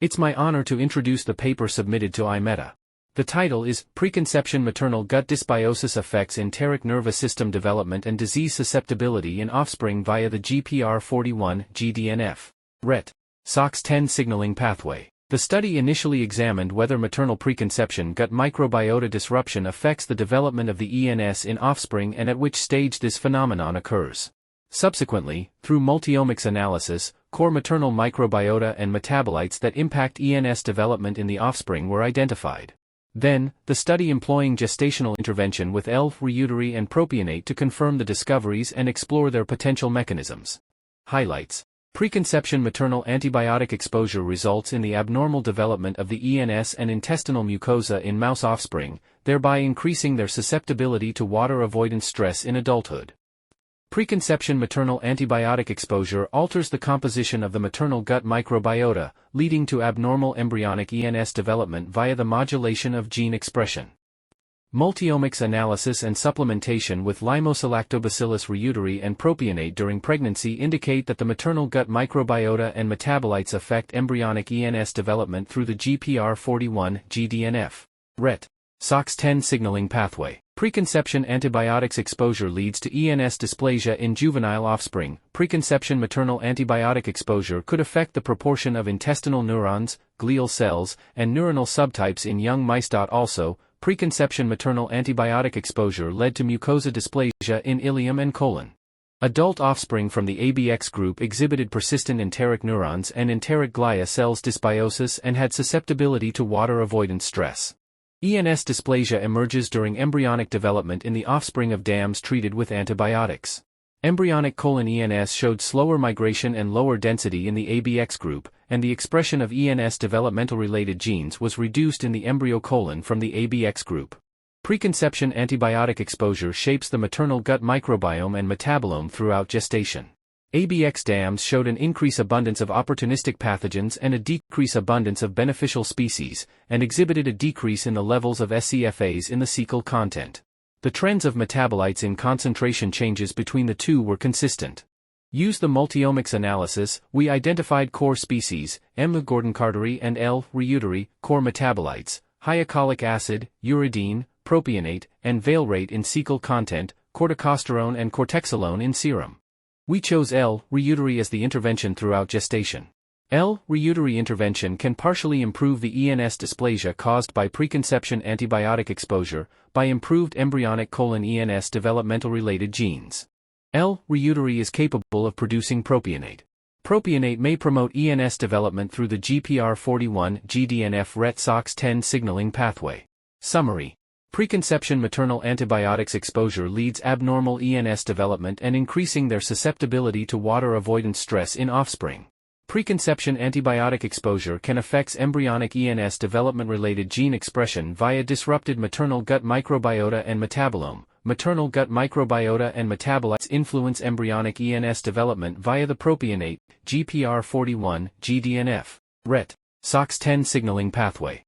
It's my honor to introduce the paper submitted to iMeta. The title is Preconception Maternal Gut Dysbiosis Affects Enteric Nervous System Development and Disease Susceptibility in Offspring via the GPR41 GDNF RET SOX10 signaling pathway. The study initially examined whether maternal preconception gut microbiota disruption affects the development of the ENS in offspring and at which stage this phenomenon occurs. Subsequently, through multi-omics analysis, core maternal microbiota and metabolites that impact ENS development in the offspring were identified. Then, the study employing gestational intervention with Ruqiao and propionate to confirm the discoveries and explore their potential mechanisms. Highlights: Preconception maternal antibiotic exposure results in the abnormal development of the ENS and intestinal mucosa in mouse offspring, thereby increasing their susceptibility to water avoidance stress in adulthood. Preconception maternal antibiotic exposure alters the composition of the maternal gut microbiota, leading to abnormal embryonic ENS development via the modulation of gene expression. Multi-omics analysis and supplementation with Limosilactobacillus reuteri and propionate during pregnancy indicate that the maternal gut microbiota and metabolites affect embryonic ENS development through the GPR41 GDNF RET SOX10 signaling pathway. Preconception antibiotics exposure leads to ENS dysplasia in juvenile offspring. Preconception maternal antibiotic exposure could affect the proportion of intestinal neurons, glial cells, and neuronal subtypes in young mice. Also, preconception maternal antibiotic exposure led to mucosa dysplasia in ileum and colon. Adult offspring from the ABX group exhibited persistent enteric neurons and enteric glia cells dysbiosis and had susceptibility to water avoidance stress. ENS dysplasia emerges during embryonic development in the offspring of dams treated with antibiotics. Embryonic colon ENS showed slower migration and lower density in the ABX group, and the expression of ENS developmental-related genes was reduced in the embryo colon from the ABX group. Preconception antibiotic exposure shapes the maternal gut microbiome and metabolome throughout gestation. ABX dams showed an increased abundance of opportunistic pathogens and a decreased abundance of beneficial species, and exhibited a decrease in the levels of scFAs in the cecal content. The trends of metabolites in concentration changes between the two were consistent. Used the multi-omics analysis, we identified core species, M. gordon-carteri and L. reuteri, core metabolites, hyaluronic acid, uridine, propionate, and valerate in cecal content, corticosterone and cortexolone in serum. We chose L. reuteri as the intervention throughout gestation. L. reuteri intervention can partially improve the ENS dysplasia caused by preconception antibiotic exposure, by improved embryonic colon ENS developmental-related genes. L. reuteri is capable of producing propionate. Propionate may promote ENS development through the GPR41 GDNF RET SOX10 signaling pathway. Summary: Preconception maternal antibiotics exposure leads abnormal ENS development and increasing their susceptibility to water avoidance stress in offspring. Preconception antibiotic exposure can affect embryonic ENS development-related gene expression via disrupted maternal gut microbiota and metabolome. Maternal gut microbiota and metabolites influence embryonic ENS development via the propionate, GPR41, GDNF, RET, SOX10 signaling pathway.